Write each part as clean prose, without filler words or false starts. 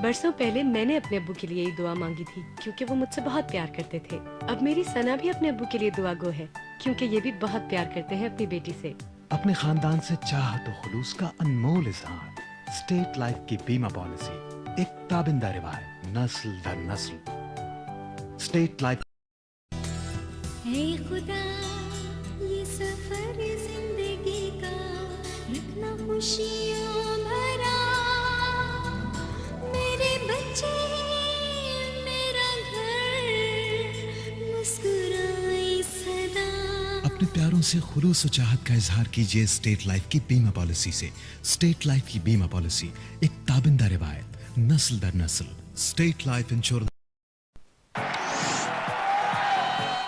बरसों पहले मैंने अपने अब्बू के लिए ये दुआ मांगी थी क्योंकि वो मुझसे बहुत प्यार करते थे। अब मेरी सना भी अपने अब्बू के लिए दुआ गो है क्योंकि ये भी बहुत प्यार करते हैं अपनी बेटी से। अपने खानदान से चाहत और खुलूस का अनमोल इजहार। स्टेट लाइफ की बीमा पॉलिसी, एक ताबिंदा रिवायत, नस्ल दर नस्ल। State life. हे खुदा, ये सफर जिंदगी का रखना खुशियों भरा, मेरे बच्चे मेरा घर मुस्कुराए सदा। अपने प्यारों से खुलूस और चाहत का इजहार कीजिए स्टेट लाइफ की बीमा पॉलिसी से। स्टेट लाइफ की बीमा पॉलिसी, एक ताबिंदा रिवायत, नस्ल दर नस्ल। State Life insurance.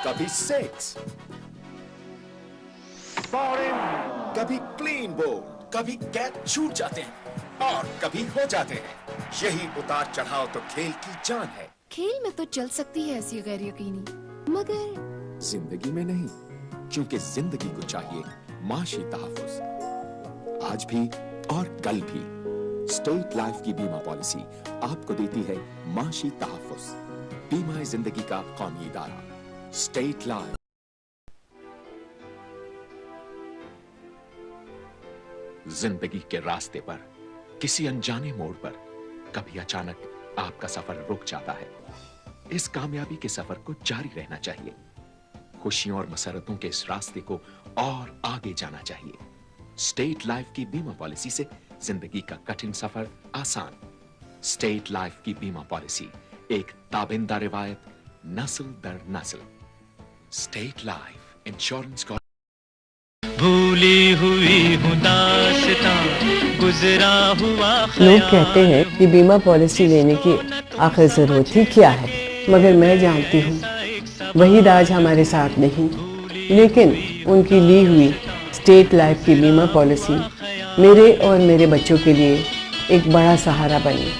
कभी सिक्स, कभी क्लीन बोल्ड, कभी कैच छूट जाते हैं और कभी हो जाते हैं। यही उतार चढ़ाव तो खेल की जान है। खेल में तो चल सकती है ऐसी गैर यकीनी, मगर जिंदगी में नहीं, क्योंकि जिंदगी को चाहिए माशी तहफ्फुज़। आज भी और कल भी स्टेट लाइफ की बीमा पॉलिसी आपको देती है माशी तहफ्फुज़। बीमा जिंदगी का कौमी इदारा स्टेट लाइफ। जिंदगी के रास्ते पर किसी अनजाने मोड़ पर कभी अचानक आपका सफर रुक जाता है। इस कामयाबी के सफर को जारी रहना चाहिए। खुशियों और मसरतों के इस रास्ते को और आगे जाना चाहिए। स्टेट लाइफ की बीमा पॉलिसी से जिंदगी का कठिन सफर आसान। स्टेट लाइफ की बीमा पॉलिसी, एक ताबिंदा रिवायत, नस्ल दर नस्ल। स्टेट लाइफ इंश्योरेंस को भूली हुई हूँ दास्तां, गुजरा हुआ लोग कहते हैं कि बीमा पॉलिसी लेने की आखिर जरूरत ही क्या है, मगर मैं जानती हूँ वहीद आज हमारे साथ नहीं, लेकिन उनकी ली हुई स्टेट लाइफ की बीमा पॉलिसी मेरे और मेरे बच्चों के लिए एक बड़ा सहारा बनी।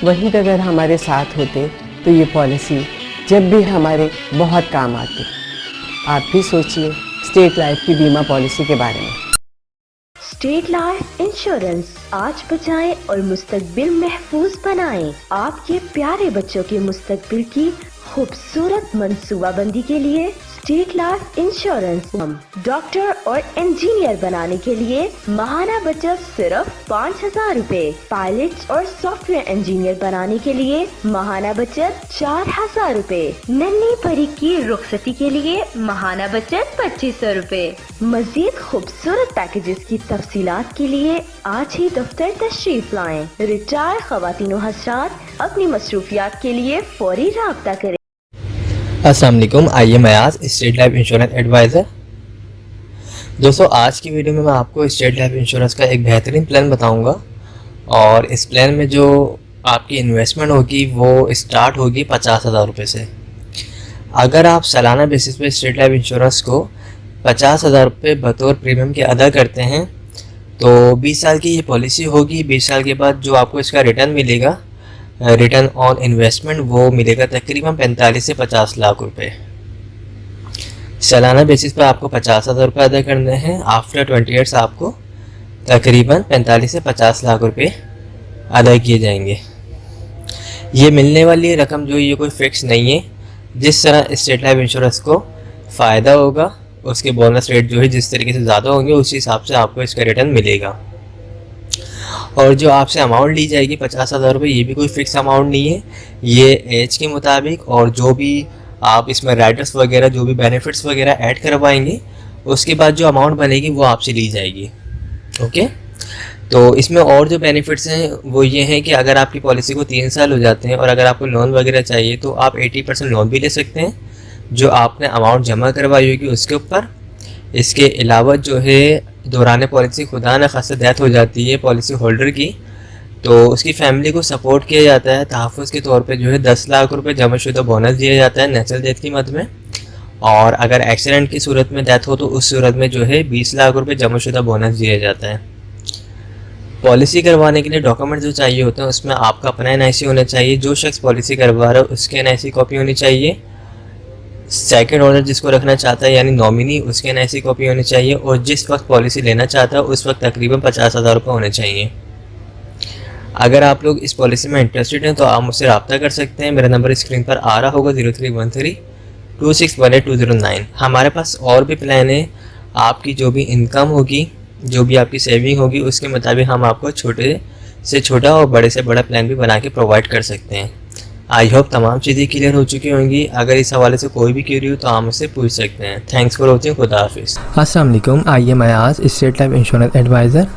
वहीद अगर हमारे साथ होते तो ये पॉलिसी जब भी हमारे बहुत काम आती। आप भी सोचिए स्टेट लाइफ की बीमा पॉलिसी के बारे में। स्टेट लाइफ इंश्योरेंस, आज बचाएं और मुस्तकबिल महफूज बनाएं। आपके प्यारे बच्चों के मुस्तकबिल की खूबसूरत मंसूबाबंदी के लिए स्टेट लाइफ इंश्योरेंस। हम डॉक्टर और इंजीनियर बनाने के लिए माहाना बचत सिर्फ 5,000 रुपए। पायलट और सॉफ्टवेयर इंजीनियर बनाने के लिए माहाना बचत 4,000 रुपए। नन्ही परी की रुखसती के लिए माहाना बचत 2,500 रुपए। मजीद खूबसूरत पैकेजेस की तफसीलात के लिए आज ही दफ्तर तशरीफ लाएं। रिटायर ख़वातीन व हज़रात अपनी मसरूफियात के लिए फौरी राब्ता करें। अस्सलाम वालेकुम, आइए मैं आज स्टेट लाइफ इंश्योरेंस एडवाइज़र। दोस्तों, आज की वीडियो में मैं आपको स्टेट लाइफ इंश्योरेंस का एक बेहतरीन प्लान बताऊंगा और इस प्लान में जो आपकी इन्वेस्टमेंट होगी वो स्टार्ट होगी 50,000 रुपये से। अगर आप सालाना बेसिस पे स्टेट लाइफ इंश्योरेंस को 50,000 रुपये बतौर प्रीमियम के अदा करते हैं तो 20 साल की ये पॉलिसी होगी। 20 साल के बाद जो आपको इसका रिटर्न मिलेगा, रिटर्न ऑन इन्वेस्टमेंट, वो मिलेगा तकरीबन 45 से 50 लाख रुपए। सालाना बेसिस पर आपको 50,000 रुपये अदा करने हैं। आफ्टर 20 ईयर्स आपको तकरीबन 45 से 50 लाख रुपए अदा किए जाएंगे। ये मिलने वाली रकम जो ये कोई फिक्स नहीं है। जिस तरह स्टेट लाइफ इंश्योरेंस को फ़ायदा होगा, उसके बोनस रेट जो है जिस तरीके से ज़्यादा होंगे उसी हिसाब से आपको इसका रिटर्न मिलेगा। और जो आपसे अमाउंट ली जाएगी 50,000 रुपये, ये भी कोई फिक्स अमाउंट नहीं है। ये एज के मुताबिक और जो भी आप इसमें राइडर्स वगैरह जो भी बेनिफिट्स वगैरह ऐड करवाएंगे उसके बाद जो अमाउंट बनेगी वो आपसे ली जाएगी। ओके, तो इसमें और जो बेनिफिट्स हैं वो ये हैं कि अगर आपकी पॉलिसी को 3 साल हो जाते हैं और अगर आपको लोन वगैरह चाहिए तो आप 80% लोन भी ले सकते हैं जो आपने अमाउंट जमा करवाई होगी उसके ऊपर। इसके अलावा जो है दौरान पॉलिसी खुदा न खासा डेथ हो जाती है पॉलिसी होल्डर की, तो उसकी फैमिली को सपोर्ट किया जाता है। तहफ़्फ़ुज़ के तौर पे जो है 10 लाख रुपए जमाशुदा बोनस दिया जाता है नेचुरल डेथ की मद में। और अगर एक्सीडेंट की सूरत में डेथ हो तो उस सूरत में जो है 20 लाख रुपए जमाशुदा बोनस दिया जाता है। पॉलिसी करवाने के लिए डॉक्यूमेंट जो चाहिए होते हैं उसमें आपका अपना NIC होना चाहिए। जो शख्स पॉलिसी करवा रहा है उसके NIC कॉपी होनी चाहिए। सेकंड ओनर जिसको रखना चाहता है यानी नॉमिनी, उसके NIC कॉपी होनी चाहिए और जिस वक्त पॉलिसी लेना चाहता है उस वक्त तकरीबन 50,000 रुपये होने चाहिए। अगर आप लोग इस पॉलिसी में इंटरेस्टेड हैं तो आप मुझसे रब्ता कर सकते हैं। मेरा नंबर स्क्रीन पर आ रहा होगा 03132618-209। हमारे पास और भी प्लान है। आपकी जो भी इनकम होगी, जो भी आपकी सेविंग होगी, उसके मुताबिक हम आपको छोटे से छोटा और बड़े से बड़ा प्लान भी बना के प्रोवाइड कर सकते हैं। आई होप तमाम चीज़ें क्लियर हो चुकी होंगी। अगर इस हवाले से कोई भी क्यूरी हो तो आप मुझसे पूछ सकते हैं। Thanks for watching. खुदा हाफिज़। अस्सलाम वालेकुम। I am Ayaz, State Life Insurance advisor.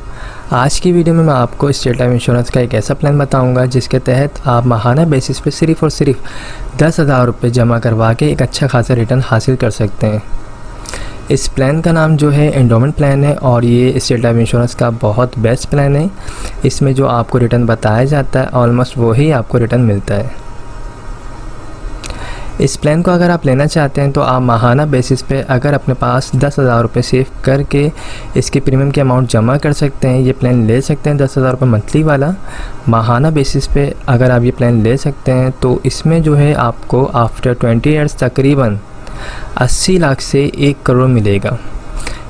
आज की वीडियो में मैं आपको स्टेट लाइफ इंश्योरेंस का एक ऐसा प्लान बताऊंगा जिसके तहत आप माहाना बेसिस पे सिर्फ़ और सिर्फ 10,000 रुपये जमा करवा के एक अच्छा खासा रिटर्न हासिल कर सकते हैं। इस प्लान का नाम जो है एंडोमेंट प्लान है और ये स्टेट लाइफ इंश्योरेंस का बहुत बेस्ट प्लान है। इसमें जो आपको रिटर्न बताया जाता है ऑलमोस्ट वही आपको रिटर्न मिलता है। इस प्लान को अगर आप लेना चाहते हैं तो आप माहाना बेसिस पे अगर अपने पास 10,000 रुपये सेव करके इसके प्रीमियम की अमाउंट जमा कर सकते हैं, ये प्लान ले सकते हैं। 10,000 रुपये मंथली वाला माहाना बेसिस पे अगर आप ये प्लान ले सकते हैं तो इसमें जो है आपको आफ्टर 20 ईयर्स तकरीबन 80 लाख से 1 करोड़ मिलेगा।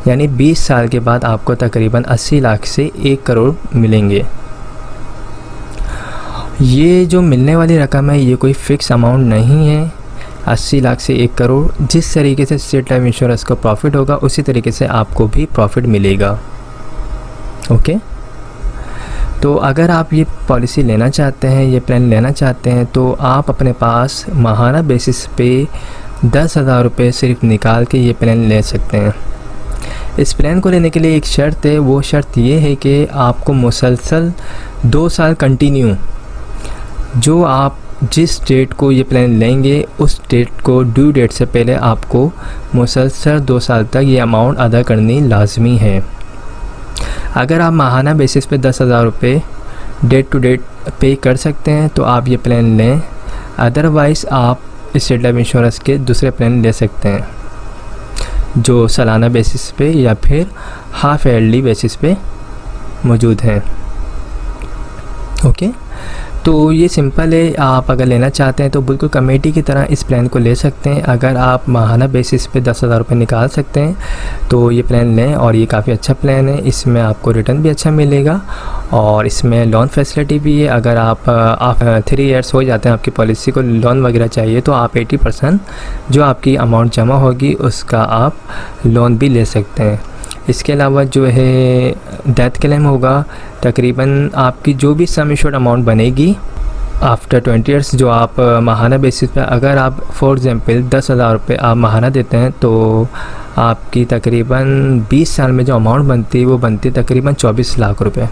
यानी 20 साल के बाद आपको तकरीबन 80 लाख से 1 करोड़ मिलेंगे। ये जो मिलने वाली रकम है ये कोई फ़िक्स अमाउंट नहीं है। 80 लाख से 1 करोड़ जिस तरीके से स्टेट लाइफ इंश्योरेंस को प्रॉफिट होगा उसी तरीके से आपको भी प्रॉफिट मिलेगा। ओके, तो अगर आप ये पॉलिसी लेना चाहते हैं, ये प्लान लेना चाहते हैं तो आप अपने पास माहाना बेसिस पे 10,000 रुपये सिर्फ निकाल के ये प्लान ले सकते हैं। इस प्लान को लेने के लिए एक शर्त है, वो शर्त ये है कि आपको मुसलसल 2 साल कंटिन्यू, जो आप जिस डेट को ये प्लान लेंगे उस डेट को ड्यू डेट से पहले आपको मुसलसल 2 साल तक ये अमाउंट अदा करनी लाजमी है। अगर आप माहाना बेसिस पे 10,000 रुपये डेट टू डेट पे कर सकते हैं तो आप ये प्लान लें, अदरवाइज़ आप स्टेट लाइफ इंश्योरेंस के दूसरे प्लान ले सकते हैं जो सालाना बेसिस पे या फिर हाफ ईयरली बेसिस पे मौजूद हैं। ओके, तो ये सिंपल है। आप अगर लेना चाहते हैं तो बिल्कुल कमेटी की तरह इस प्लान को ले सकते हैं। अगर आप माहाना बेसिस पे 10,000 रुपये निकाल सकते हैं तो ये प्लान लें और ये काफ़ी अच्छा प्लान है। इसमें आपको रिटर्न भी अच्छा मिलेगा और इसमें लोन फैसिलिटी भी है। अगर आप 3 ईयर्स हो जाते हैं आपकी पॉलिसी को लोन वगैरह चाहिए तो आप 80% जो आपकी अमाउंट जमा होगी उसका आप लोन भी ले सकते हैं। इसके अलावा जो है डेथ क्लेम होगा, तकरीबन आपकी जो भी सम एश्योर्ड अमाउंट बनेगी आफ्टर 20 ईयर्स, जो आप माहाना बेसिस पे अगर आप फॉर एग्ज़ाम्पल 10,000 रुपये आप माहाना देते हैं तो आपकी तकरीबन 20 साल में जो अमाउंट बनती है वो बनती है तकरीबन 24 लाख रुपए।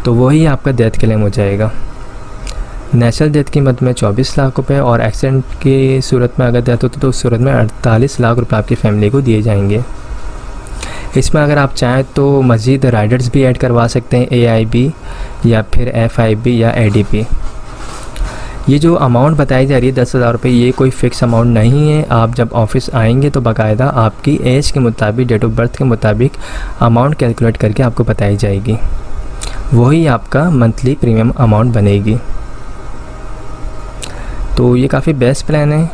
तो वही आपका डेथ क्लेम हो जाएगा। नेचुरल डेथ की मद में 24 लाख रुपए और एक्सीडेंट की सूरत में अगर डेथ होती तो उस सूरत में 48 लाख रुपए आपकी फैमिली को दिए जाएंगे। इसमें अगर आप चाहें तो मज़ीद राइडर्स भी ऐड करवा सकते हैं, AIB या फिर FIB या ADP। ये जो अमाउंट बताई जा रही है 10,000 रुपये, ये कोई फ़िक्स अमाउंट नहीं है। आप जब ऑफिस आएंगे तो बाकायदा आपकी एज के मुताबिक, डेट ऑफ बर्थ के मुताबिक अमाउंट कैलकुलेट करके आपको बताई जाएगी, वही आपका मंथली प्रीमियम अमाउंट बनेगी। तो ये काफ़ी बेस्ट प्लान है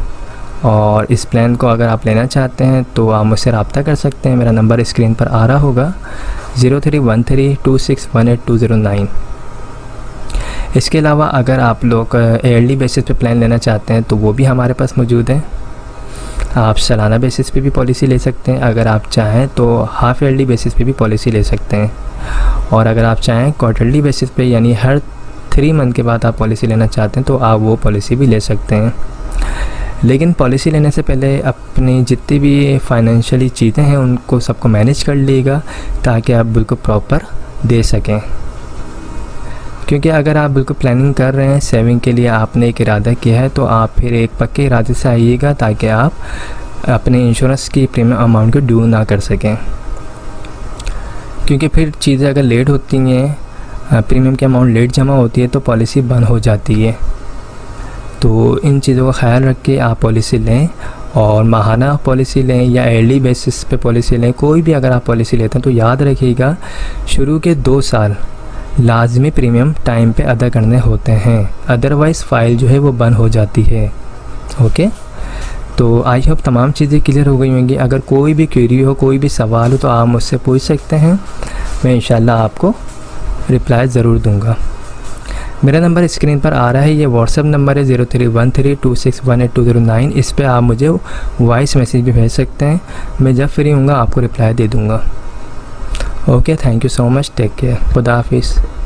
और इस प्लान को अगर आप लेना चाहते हैं तो आप मुझसे रब्ता कर सकते हैं। मेरा नंबर स्क्रीन पर आ रहा होगा 03132618-209। इसके अलावा अगर आप लोग ईयरली बेसिस पे प्लान लेना चाहते हैं तो वो भी हमारे पास मौजूद है। आप सालाना बेसिस पे भी पॉलिसी ले सकते हैं, अगर आप चाहें तो हाफ ईयरली बेसिस पे भी पॉलिसी ले सकते हैं और अगर आप चाहें क्वार्टरली बेसिस पे यानी हर 3 मंथ के बाद आप पॉलिसी लेना चाहते हैं तो आप वो पॉलिसी भी ले सकते हैं। लेकिन पॉलिसी लेने से पहले अपनी जितनी भी फाइनेंशियली चीज़ें हैं उनको सबको मैनेज कर लीजिएगा ताकि आप बिल्कुल प्रॉपर दे सकें। क्योंकि अगर आप बिल्कुल प्लानिंग कर रहे हैं, सेविंग के लिए आपने एक इरादा किया है तो आप फिर एक पक्के इरादे से आइएगा ताकि आप अपने इंश्योरेंस की प्रीमियम अमाउंट को ड्यू ना कर सकें। क्योंकि फिर चीज़ें अगर लेट होती हैं, प्रीमियम की अमाउंट लेट जमा होती है तो पॉलिसी बंद हो जाती है। तो इन चीज़ों का ख्याल रख के आप पॉलिसी लें और माहाना पॉलिसी लें या ईयरली बेसिस पे पॉलिसी लें। कोई भी अगर आप पॉलिसी लेते हैं तो याद रखिएगा शुरू के 2 साल लाजमी प्रीमियम टाइम पे अदा करने होते हैं, अदरवाइज़ फ़ाइल जो है वो बंद हो जाती है। ओके, तो आई होप तमाम चीज़ें क्लियर हो गई होंगी। अगर कोई भी क्वेरी हो, कोई भी सवाल हो तो आप मुझसे पूछ सकते हैं, मैं इंशाल्लाह आपको रिप्लाई ज़रूर दूंगा। मेरा नंबर स्क्रीन पर आ रहा है, ये व्हाट्सएप नंबर है 031326182009। इस पे आप मुझे वॉइस मैसेज भी भेज सकते हैं, मैं जब फ्री हूँगा आपको रिप्लाई दे दूँगा। Okay, thank you so much, take care, खुदा हाफिज़।